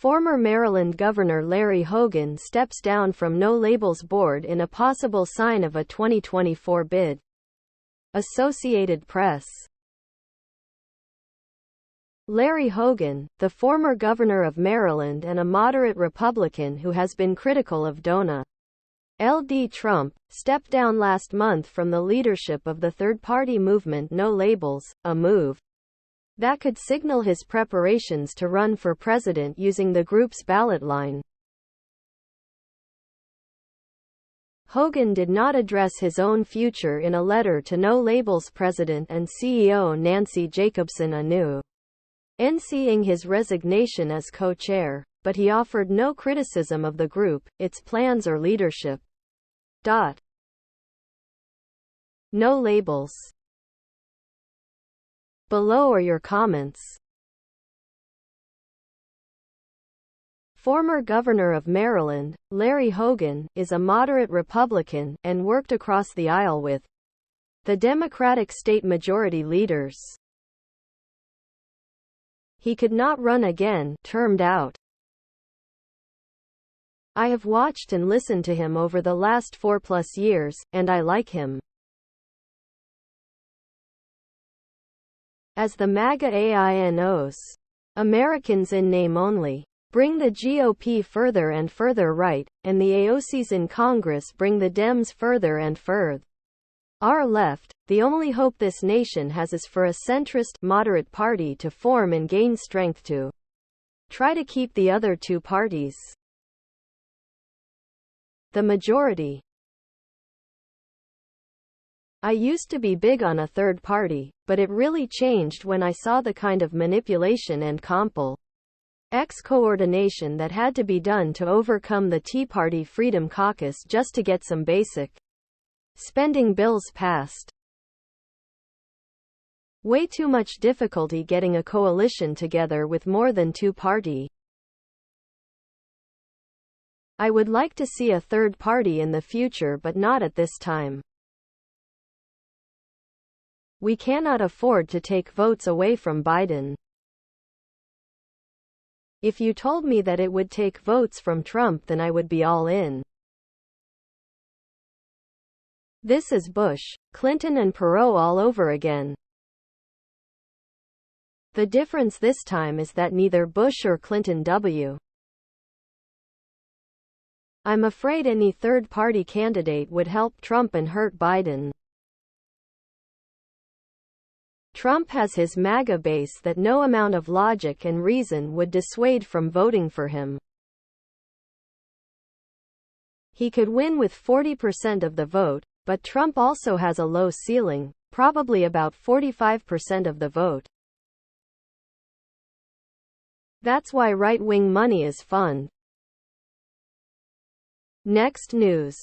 Former Maryland Governor Larry Hogan steps down from No Labels board in a possible sign of a 2024 bid. Associated Press. Larry Hogan, the former governor of Maryland and a moderate Republican who has been critical of Donald Trump, stepped down last month from the leadership of the third-party movement No Labels, a move that could signal his preparations to run for president using the group's ballot line. Hogan did not address his own future in a letter to No Labels president and CEO Nancy Jacobson announcing his resignation as co-chair, but he offered no criticism of the group, its plans or leadership. No Labels. Below are your comments. Former Governor of Maryland, Larry Hogan, is a moderate Republican, and worked across the aisle with the Democratic state majority leaders. He could not run again, termed out. I have watched and listened to him over the last 4+ years, and I like him. As the MAGA AINOs, Americans in name only, bring the GOP further and further right, and the AOCs in Congress bring the Dems further and further left, the only hope this nation has is for a centrist, moderate party to form and gain strength to try to keep the other two parties the majority. I used to be big on a third party, but it really changed when I saw the kind of manipulation and complex coordination that had to be done to overcome the Tea Party Freedom Caucus just to get some basic spending bills passed. Way too much difficulty getting a coalition together with more than two parties. I would like to see a third party in the future, but not at this time. We cannot afford to take votes away from Biden. If you told me that it would take votes from Trump, then I would be all in. This is Bush, Clinton and Perot all over again. The difference this time is that neither Bush or Clinton W. I'm afraid any third-party candidate would help Trump and hurt Biden. Trump has his MAGA base that no amount of logic and reason would dissuade from voting for him. He could win with 40% of the vote, but Trump also has a low ceiling, probably about 45% of the vote. That's why right-wing money is fun. Next news.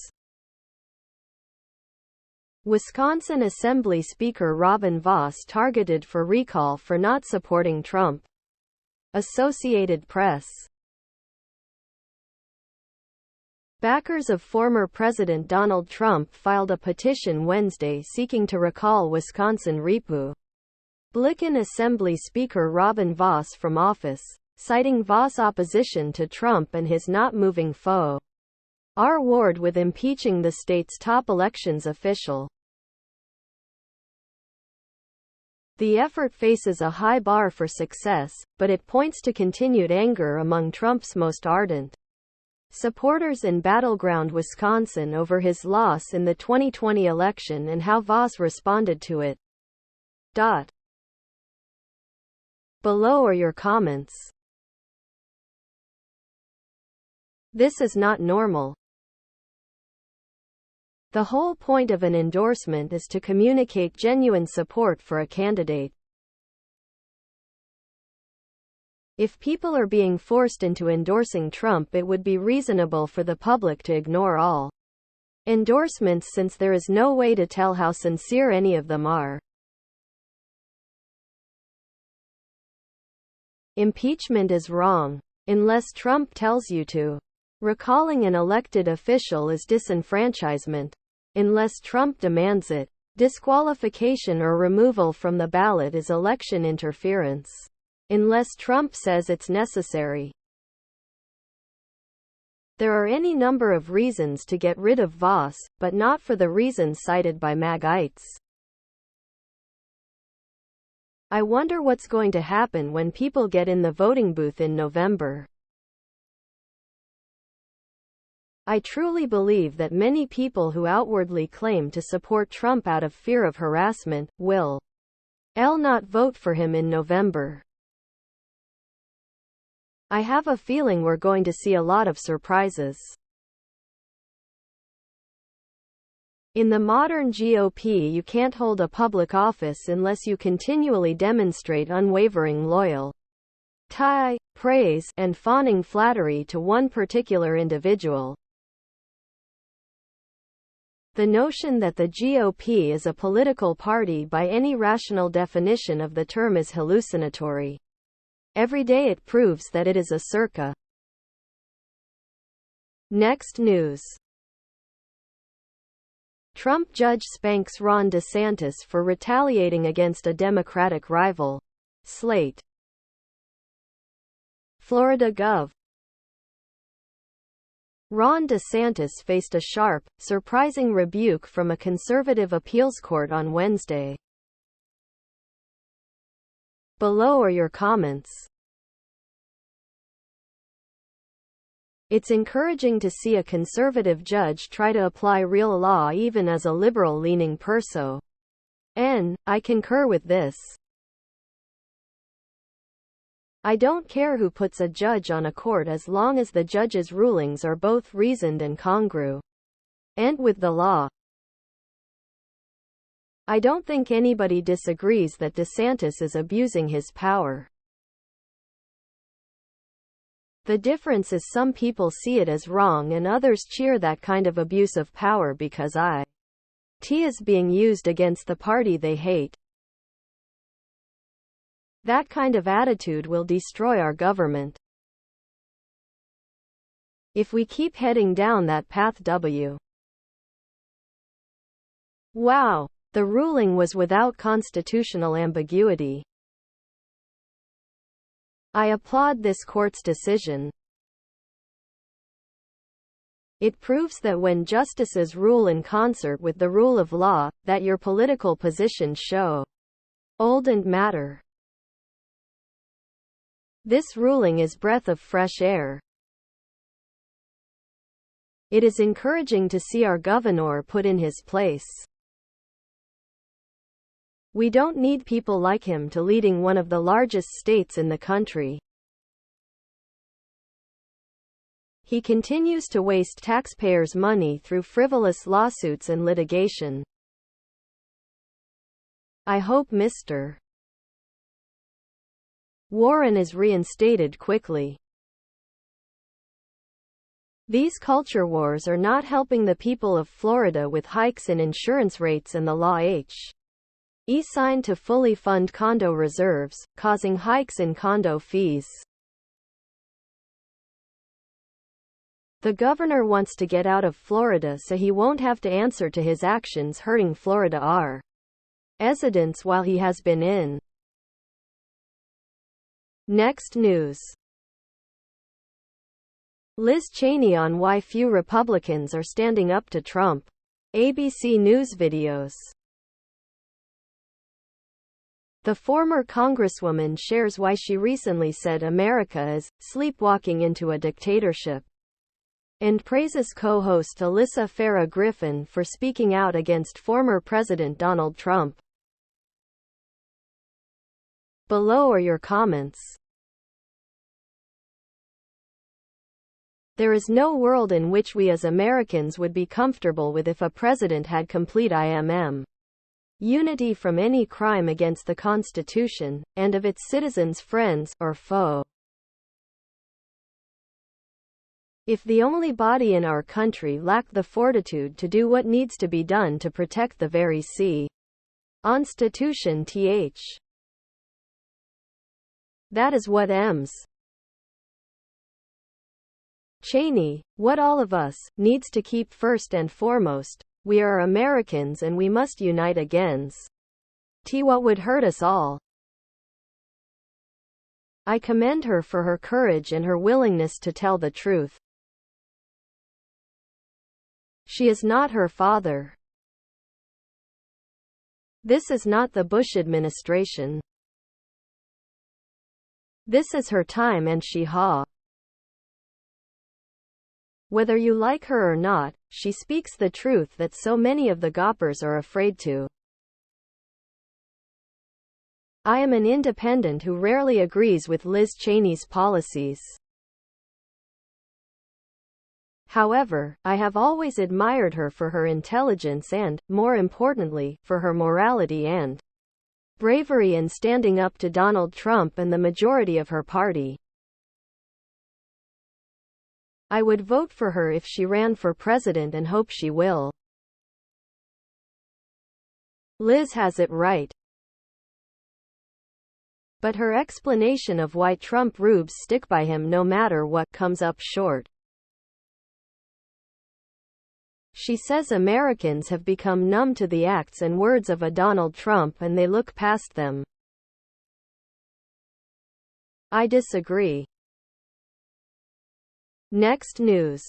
Wisconsin Assembly Speaker Robin Vos targeted for recall for not supporting Trump. Associated Press. Backers of former President Donald Trump filed a petition Wednesday seeking to recall Wisconsin Republican Assembly Speaker Robin Vos from office, citing Vos' opposition to Trump and his not moving forward with impeaching the state's top elections official. The effort faces a high bar for success, but it points to continued anger among Trump's most ardent supporters in battleground Wisconsin over his loss in the 2020 election and how Vos responded to it. Below are your comments. This is not normal. The whole point of an endorsement is to communicate genuine support for a candidate. If people are being forced into endorsing Trump, it would be reasonable for the public to ignore all endorsements since there is no way to tell how sincere any of them are. Impeachment is wrong, unless Trump tells you to. Recalling an elected official is disenfranchisement, unless Trump demands it. Disqualification or removal from the ballot is election interference, unless Trump says it's necessary. There are any number of reasons to get rid of Voss, but not for the reasons cited by MAGites. I wonder what's going to happen when people get in the voting booth in November. I truly believe that many people who outwardly claim to support Trump out of fear of harassment will not vote for him in November. I have a feeling we're going to see a lot of surprises. In the modern GOP, you can't hold a public office unless you continually demonstrate unwavering loyalty, praise, and fawning flattery to one particular individual. The notion that the GOP is a political party by any rational definition of the term is hallucinatory. Every day it proves that it is a circus. Next news. Trump judge spanks Ron DeSantis for retaliating against a Democratic rival. Slate. Florida Gov. Ron DeSantis faced a sharp, surprising rebuke from a conservative appeals court on Wednesday. Below are your comments. It's encouraging to see a conservative judge try to apply real law even as a liberal-leaning person. I concur with this. I don't care who puts a judge on a court as long as the judge's rulings are both reasoned and congruent with the law. I don't think anybody disagrees that DeSantis is abusing his power. The difference is some people see it as wrong and others cheer that kind of abuse of power because it is being used against the party they hate. That kind of attitude will destroy our government. If we keep heading down that path. Wow. The ruling was without constitutional ambiguity. I applaud this court's decision. It proves that when justices rule in concert with the rule of law, that your political positions show old and matter. This ruling is breath of fresh air. It is encouraging to see our governor put in his place. We don't need people like him to leading one of the largest states in the country. He continues to waste taxpayers' money through frivolous lawsuits and litigation. I hope Mr. Warren is reinstated quickly. These culture wars are not helping the people of Florida with hikes in insurance rates and the law signed to fully fund condo reserves, causing hikes in condo fees. The governor wants to get out of Florida so he won't have to answer to his actions hurting Florida residents while he has been in. Next news. Liz Cheney on why few Republicans are standing up to Trump. ABC News videos. The former congresswoman shares why she recently said America is sleepwalking into a dictatorship, and praises co-host Alyssa Farah Griffin for speaking out against former President Donald Trump. Below are your comments. There is no world in which we as Americans would be comfortable with if a president had complete immunity from any crime against the Constitution, and of its citizens, friends, or foe. If the only body in our country lacked the fortitude to do what needs to be done to protect the very Constitution, that is what Ms. Cheney, what all of us, needs to keep first and foremost. We are Americans and we must unite against what would hurt us all. I commend her for her courage and her willingness to tell the truth. She is not her father. This is not the Bush administration. This is her time and she ha. Whether you like her or not, she speaks the truth that so many of the goppers are afraid to. I am an independent who rarely agrees with Liz Cheney's policies. However, I have always admired her for her intelligence and, more importantly, for her morality and bravery in standing up to Donald Trump and the majority of her party. I would vote for her if she ran for president and hope she will. Liz has it right. But her explanation of why Trump rubes stick by him no matter what comes up short. She says Americans have become numb to the acts and words of a Donald Trump and they look past them. I disagree. Next news.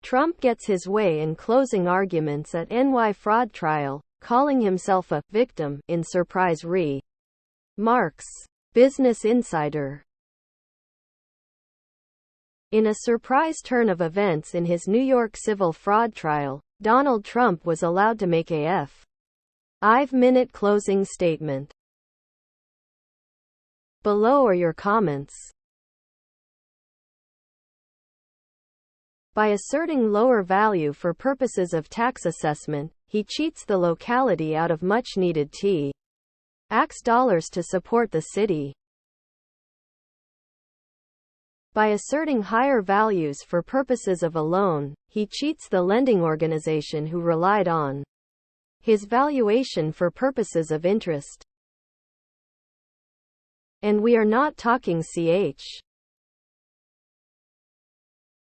Trump gets his way in closing arguments at NY fraud trial, calling himself a victim in surprise remarks. Business Insider. In a surprise turn of events in his New York civil fraud trial, Donald Trump was allowed to make a 5-minute closing statement. Below are your comments. By asserting lower value for purposes of tax assessment, he cheats the locality out of much-needed tax dollars to support the city. By asserting higher values for purposes of a loan, he cheats the lending organization who relied on his valuation for purposes of interest. And we are not talking ch.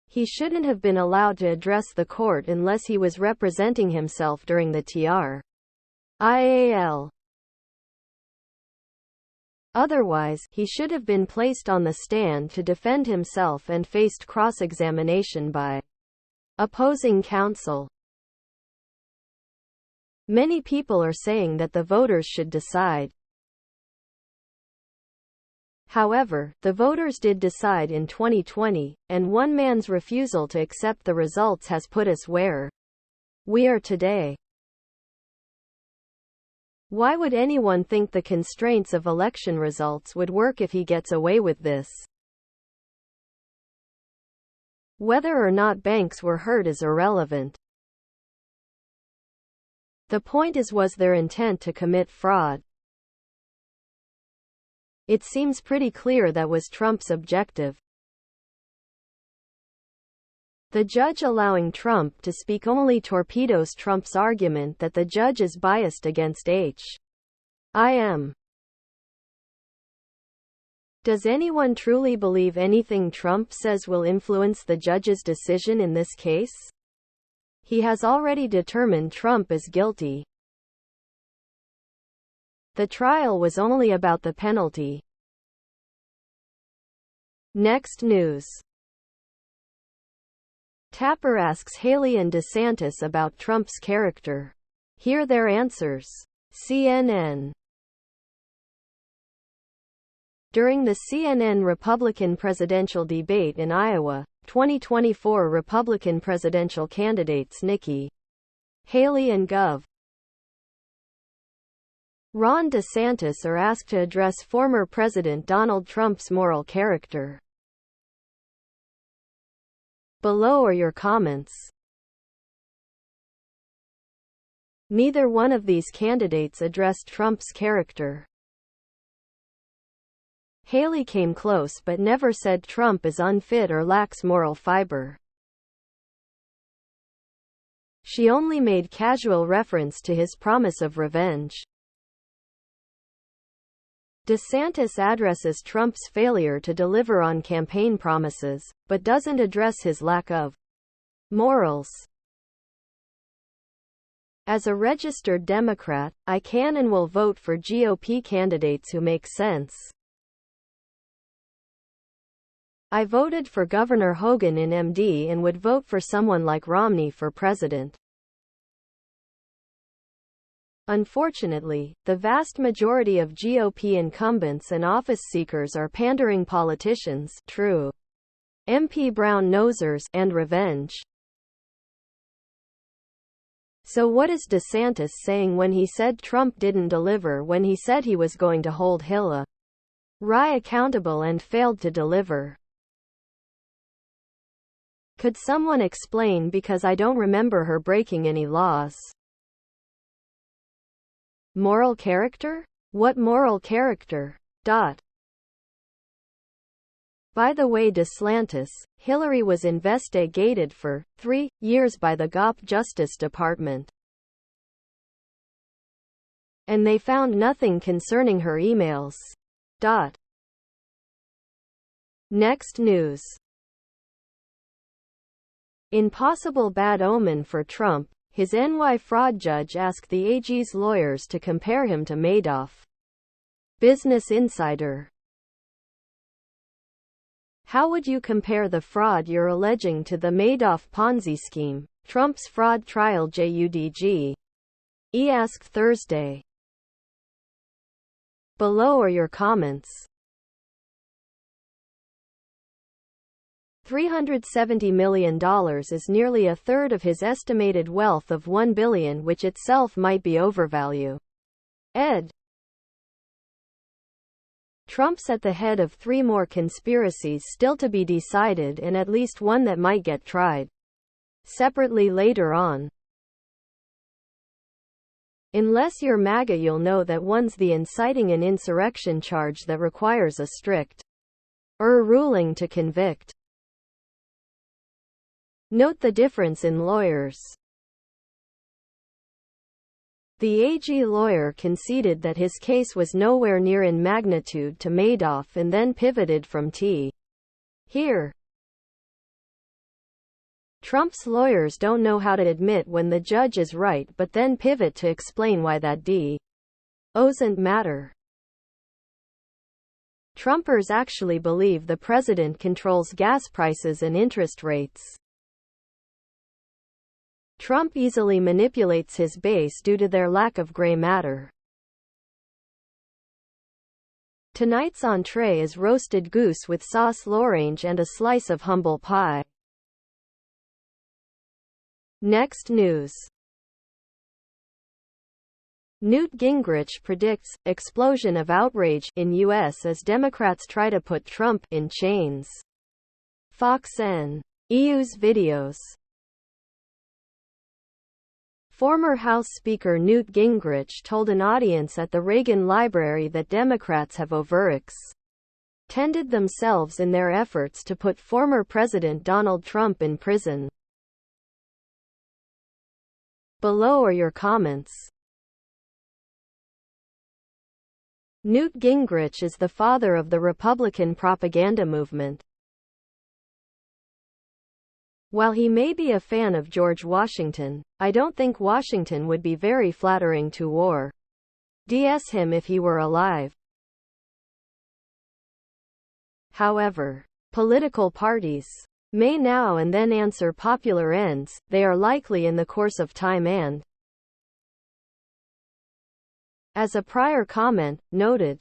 He shouldn't have been allowed to address the court unless he was representing himself during the trial. Otherwise, he should have been placed on the stand to defend himself and faced cross-examination by opposing counsel. Many people are saying that the voters should decide. However, the voters did decide in 2020, and one man's refusal to accept the results has put us where we are today. Why would anyone think the constraints of election results would work if he gets away with this? Whether or not banks were hurt is irrelevant. The point is, was their intent to commit fraud? It seems pretty clear that was Trump's objective. The judge allowing Trump to speak only torpedoes Trump's argument that the judge is biased against him. Does anyone truly believe anything Trump says will influence the judge's decision in this case? He has already determined Trump is guilty. The trial was only about the penalty. Next news. Tapper asks Haley and DeSantis about Trump's character. Hear their answers. CNN. During the CNN Republican presidential debate in Iowa, 2024 Republican presidential candidates Nikki Haley and Gov. Ron DeSantis are asked to address former President Donald Trump's moral character. Below are your comments. Neither one of these candidates addressed Trump's character. Haley came close but never said Trump is unfit or lacks moral fiber. She only made casual reference to his promise of revenge. DeSantis addresses Trump's failure to deliver on campaign promises, but doesn't address his lack of morals. As a registered Democrat, I can and will vote for GOP candidates who make sense. I voted for Governor Hogan in MD and would vote for someone like Romney for president. Unfortunately, the vast majority of GOP incumbents and office seekers are pandering politicians, true MP brown-nosers, and revenge. So what is DeSantis saying when he said Trump didn't deliver when he said he was going to hold Hillary accountable and failed to deliver? Could someone explain, because I don't remember her breaking any laws. Moral character? What moral character? By the way, DeSantis, Hillary was investigated for 3 years by the GOP Justice Department. And they found nothing concerning her emails. Next news. In possible bad omen for Trump, his NY fraud judge asked the AG's lawyers to compare him to Madoff. Business Insider. How would you compare the fraud you're alleging to the Madoff Ponzi scheme, Trump's fraud trial JUDG? E asked Thursday. Below are your comments. $370 million is nearly a third of his estimated wealth of $1 billion, which itself might be overvalue. Ed. Trump's at the head of 3 more conspiracies still to be decided, and at least one that might get tried separately later on. Unless you're MAGA, you'll know that one's the inciting an insurrection charge that requires a strict ruling to convict. Note the difference in lawyers. The AG lawyer conceded that his case was nowhere near in magnitude to Madoff and then pivoted from T. Here. Trump's lawyers don't know how to admit when the judge is right but then pivot to explain why that doesn't matter. Trumpers actually believe the president controls gas prices and interest rates. Trump easily manipulates his base due to their lack of gray matter. Tonight's entree is roasted goose with sauce l'orange and a slice of humble pie. Next news. Newt Gingrich predicts explosion of outrage in U.S. as Democrats try to put Trump in chains. Fox News videos. Former House Speaker Newt Gingrich told an audience at the Reagan Library that Democrats have overextended themselves in their efforts to put former President Donald Trump in prison. Below are your comments. Newt Gingrich is the father of the Republican propaganda movement. While he may be a fan of George Washington, I don't think Washington would be very flattering to or DS him if he were alive. However, political parties may now and then answer popular ends, they are likely in the course of time and, as a prior comment noted,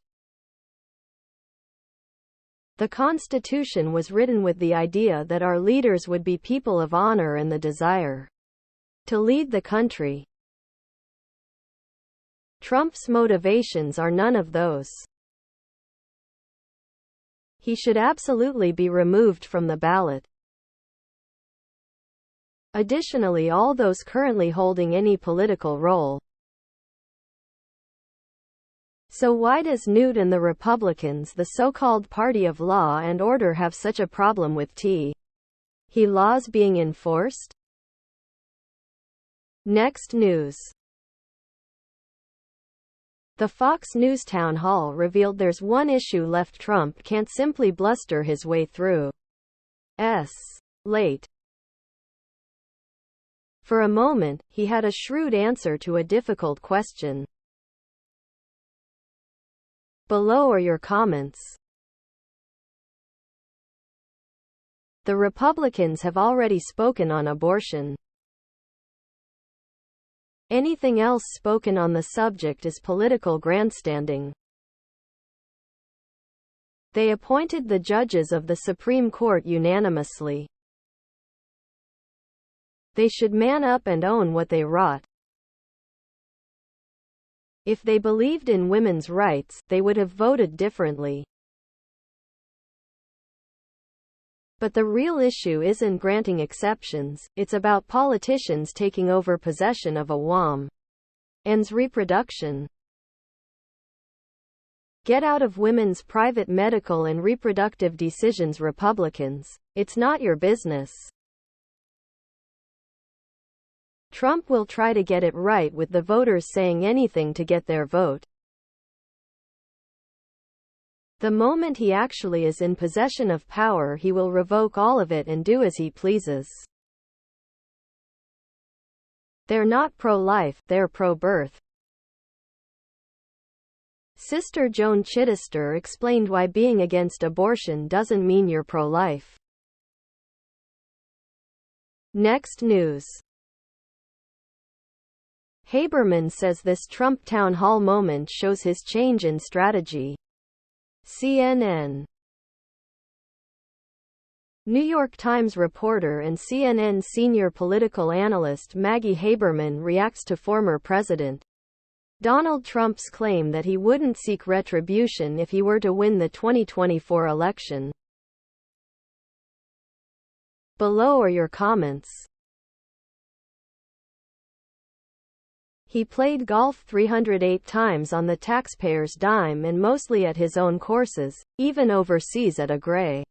the Constitution was written with the idea that our leaders would be people of honor and the desire to lead the country. Trump's motivations are none of those. He should absolutely be removed from the ballot. Additionally, all those currently holding any political role. So why does Newt and the Republicans, the so-called party of law and order, have such a problem with he laws being enforced? Next news. The Fox News town hall revealed there's one issue left Trump can't simply bluster his way through. Late. For a moment, he had a shrewd answer to a difficult question. Below are your comments. The Republicans have already spoken on abortion. Anything else spoken on the subject is political grandstanding. They appointed the judges of the Supreme Court unanimously. They should man up and own what they wrought. If they believed in women's rights, they would have voted differently. But the real issue isn't granting exceptions, it's about politicians taking over possession of a woman's reproduction. Get out of women's private medical and reproductive decisions, Republicans. It's not your business. Trump will try to get it right with the voters, saying anything to get their vote. The moment he actually is in possession of power, he will revoke all of it and do as he pleases. They're not pro-life, they're pro-birth. Sister Joan Chittister explained why being against abortion doesn't mean you're pro-life. Next news. Haberman says this Trump town hall moment shows his change in strategy. CNN. New York Times reporter and CNN senior political analyst Maggie Haberman reacts to former President Donald Trump's claim that he wouldn't seek retribution if he were to win the 2024 election. Below are your comments. He played golf 308 times on the taxpayer's dime and mostly at his own courses, even overseas at a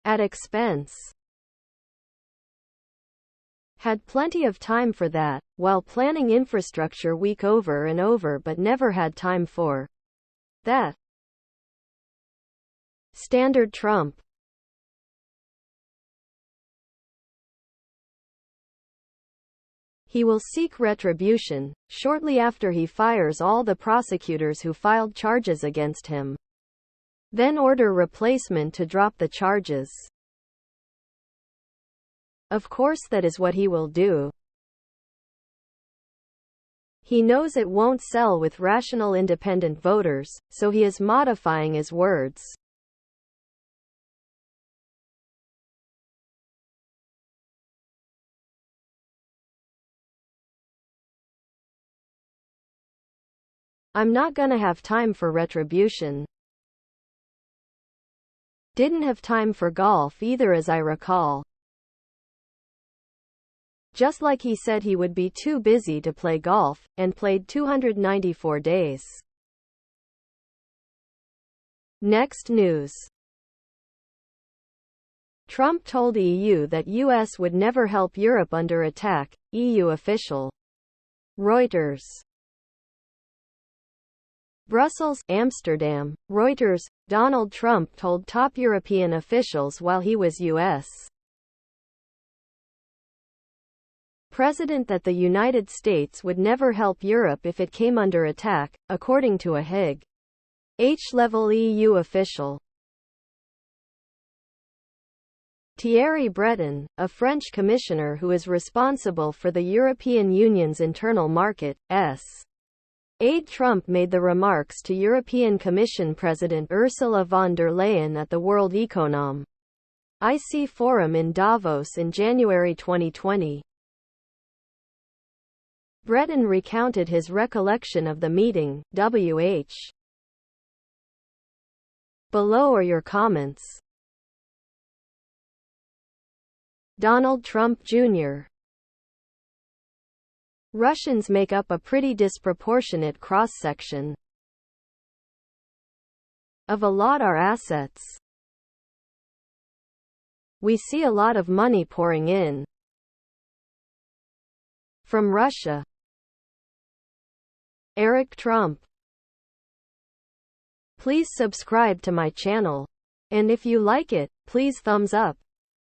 at expense. Had plenty of time for that, while planning infrastructure week over and over, but never had time for that. Standard Trump. He will seek retribution, shortly after he fires all the prosecutors who filed charges against him. Then order replacement to drop the charges. Of course that is what he will do. He knows it won't sell with rational independent voters, so he is modifying his words. I'm not gonna have time for retribution. Didn't have time for golf either, as I recall. Just like he said he would be too busy to play golf, and played 294 days. Next news. Trump told EU that US would never help Europe under attack, EU official. Reuters. Brussels, Amsterdam, Reuters. Donald Trump told top European officials while he was U.S. president that the United States would never help Europe if it came under attack, according to a High H-level EU official. Thierry Breton, a French commissioner who is responsible for the European Union's internal market, aide Trump made the remarks to European Commission President Ursula von der Leyen at the World Economic Forum in Davos in January 2020. Breton recounted his recollection of the meeting. Below are your comments. Donald Trump Jr. Russians make up a pretty disproportionate cross-section of a lot our assets. We see a lot of money pouring in from Russia. Eric Trump. Please subscribe to my channel. And if you like it, please thumbs up.